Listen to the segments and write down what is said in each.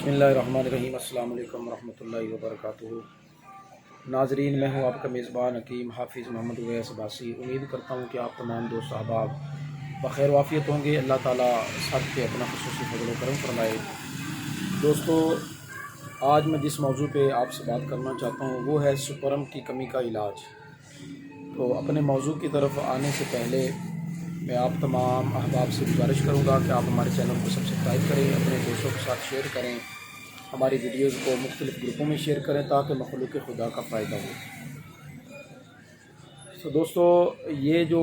बिस्मिल्लाहिर्रहमानिर्रहीम। अस्सलाम वालेकुम रहमतुल्लाहि व बरकातुहू। नाजरीन, मैं हूँ आपका मेज़बान हकीम हाफिज़ मोहम्मद उवैस अब्बासी। उम्मीद करता हूँ कि आप तमाम दोस्त अहबाब बख़ैर वाफ़ियत होंगे। अल्लाह ताला सब पे अपना ख़ुसूसी फ़ज़ल व करम फरमाए। दोस्तों, आज मैं जिस मौजू पे आपसे बात करना चाहता हूँ वो है स्पर्म की कमी का इलाज। तो अपने मौजू की तरफ आने से पहले मैं आप तमाम अहबाब से गुजारिश करूँगा कि आप हमारे चैनल को सब्सक्राइब करें, अपने दोस्तों के साथ शेयर करें, हमारी वीडियोज़ को मुख्तलिफ़ ग्रुपों में शेयर करें ताकि मखलूक़ खुदा का फ़ायदा हो। तो दोस्तों, ये जो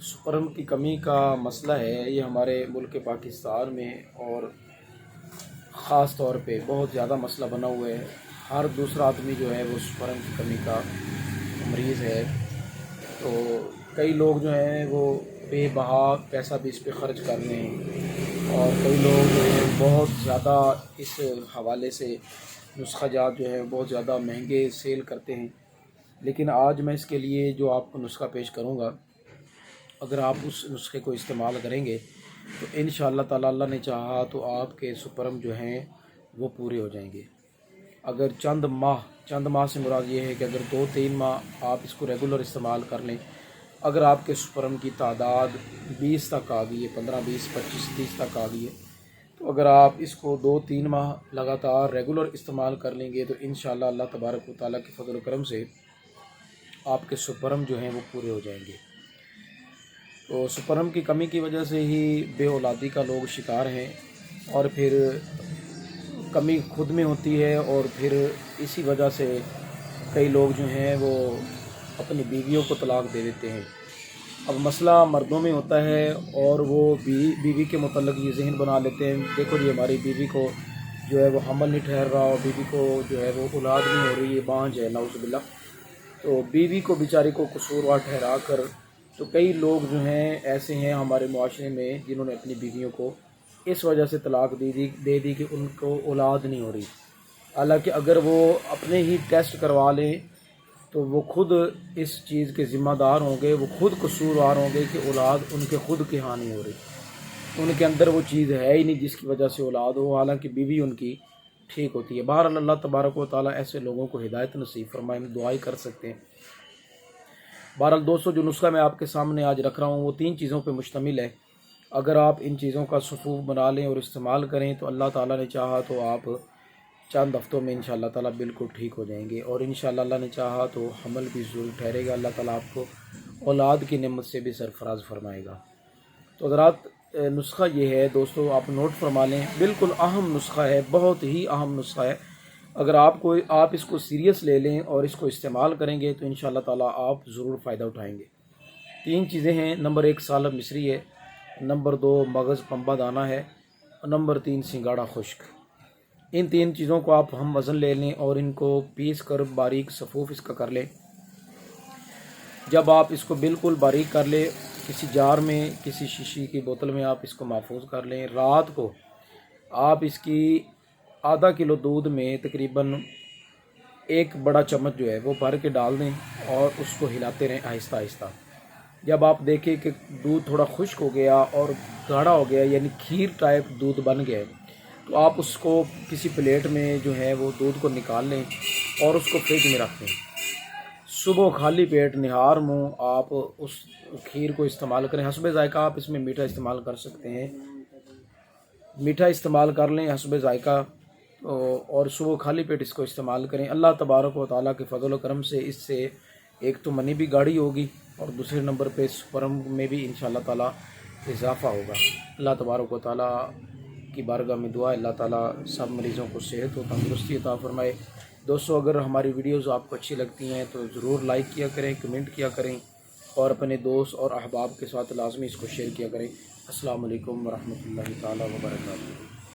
स्पर्म की कमी का मसला है ये हमारे मुल्क पाकिस्तान में और ख़ास तौर पे बहुत ज़्यादा मसला बना हुआ है। हर दूसरा आदमी जो है वो स्पर्म की कमी का मरीज़ है। तो कई लोग जो हैं वो बेबहा पैसा भी इस पे ख़र्च कर रहे हैं और कई लोग जो हैं बहुत ज़्यादा इस हवाले से नुस्खा जात जो है बहुत ज़्यादा महंगे सेल करते हैं। लेकिन आज मैं इसके लिए जो आपको नुस्खा पेश करूँगा, अगर आप उस नुस्खे को इस्तेमाल करेंगे तो इंशाअल्लाह ताला अल्लाह ने चाहा तो आपके स्पर्म जो हैं वो पूरे हो जाएंगे। अगर चंद माह से मुराद ये है कि अगर 2-3 माह आप इसको रेगुलर इस्तेमाल कर लें, अगर आपके स्पर्म की तादाद 20 तक आ गई है, 15, 20, 25, 30 तक आ गई है, तो अगर आप इसको 2-3 माह लगातार रेगुलर इस्तेमाल कर लेंगे तो इंशाअल्लाह अल्लाह तबारक व तआला के फजल करम से आपके स्पर्म जो हैं वो पूरे हो जाएंगे। तो स्पर्म की कमी की वजह से ही बे औलादी का लोग शिकार हैं और फिर कमी खुद में होती है और फिर इसी वजह से कई लोग जो हैं वो अपनी बीवियों को तलाक दे देते हैं। अब मसला मर्दों में होता है और वो बीवी के मुतल्लिक़ ये ज़हन बना लेते हैं, देखो जी हमारी बीवी को जो है वो हमल नहीं ठहर रहा और बीवी को जो है वो औलाद नहीं हो रही है, बांझ है नाउज़ुबिल्लाह। तो बीवी को बेचारी को कसूरवार ठहरा कर तो कई लोग जो हैं ऐसे हैं हमारे मुआशरे में जिन्होंने अपनी बीवियों को इस वजह से तलाक दे दी कि उनको औलाद नहीं हो रही। हालांकि अगर वो अपने ही टेस्ट करवा लें तो वो खुद इस चीज़ के ज़िम्मेदार होंगे, वो खुद कसूरवार होंगे कि औलाद उनके खुद की हाँ नहीं हो रही, उनके अंदर वो चीज़ है ही नहीं जिसकी वजह से औलाद हो, हालांकि बीवी उनकी ठीक होती है। बहरहाल अल्लाह तबारक व तआला ऐसे लोगों को हिदायत नसीब फरमाए, हम दुआई कर सकते हैं। बहरहाल दोस्तों, जो नुस्खा मैं आपके सामने आज रख रहा हूँ वो 3 चीज़ों पे मुश्तमिल है। अगर आप इन चीज़ों का सफ़ूफ बना लें और इस्तेमाल करें तो अल्लाह ताला ने चाहा तो आप चंद हफ्तों में इंशाअल्लाह ताला बिल्कुल ठीक हो जाएंगे और इंशाअल्लाह अल्लाह ने चाहा तो हमल भी ज़रूर ठहरेगा। अल्लाह ताला आपको औलाद की नेमत से भी सरफराज फरमाएगा। तो हज़रात, नुस्खा ये है दोस्तों, आप नोट फरमा लें, बिल्कुल अहम नुस्खा है, बहुत ही अहम नुस्खा है। अगर आप इसको सीरियस ले लें और इसको इस्तेमाल करेंगे तो इंशाअल्लाह ताला आप ज़रूर फ़ायदा उठाएँगे। 3 चीज़ें हैं। नंबर 1 सालब मिस्री है, नंबर 2 मगज़ पंबा दाना है और नंबर 3 सिंगाड़ा खुश्क। इन 3 चीज़ों को आप हम वज़न ले लें और इनको पीस कर बारीक सफ़ूफ इसका कर लें। जब आप इसको बिल्कुल बारीक कर लें, किसी जार में, किसी शीशी की बोतल में आप इसको महफूज कर लें। रात को आप इसकी आधा किलो दूध में तकरीबन 1 बड़ा चम्मच जो है वो भर के डाल दें और उसको हिलाते रहें आहिस्ता आहिस्ता। जब आप देखें कि दूध थोड़ा खुश्क हो गया और गाढ़ा हो गया, यानी खीर टाइप दूध बन गया है, तो आप उसको किसी प्लेट में जो है वो दूध को निकाल लें और उसको फ्रिज में रख दें। सुबह खाली पेट निहार मुँह आप उस खीर को इस्तेमाल करें। हस्बे ज़ायका आप इसमें मीठा इस्तेमाल कर सकते हैं, मीठा इस्तेमाल कर लें हस्बे ज़ायका, और सुबह खाली पेट इसको इस्तेमाल करें। अल्लाह तबारक व तआला के फजल करम से इससे एक तो मनी भी गाढ़ी होगी और दूसरे नंबर पे स्पर्म में भी इंशाअल्लाह ताला इजाफ़ा होगा। अल्लाह तबारक व तआला की बारगाह में दुआ, अल्लाह ताला सब मरीज़ों को सेहत और तंदुरुस्ती अता फरमाए। दोस्तों, अगर हमारी वीडियोज़ आपको अच्छी लगती हैं तो ज़रूर लाइक किया करें, कमेंट किया करें और अपने दोस्त और अहबाब के साथ लाजमी इसको शेयर किया करें। अस्सलाम वालेकुम व रहमतुल्लाहि ताला व बरकातुहू।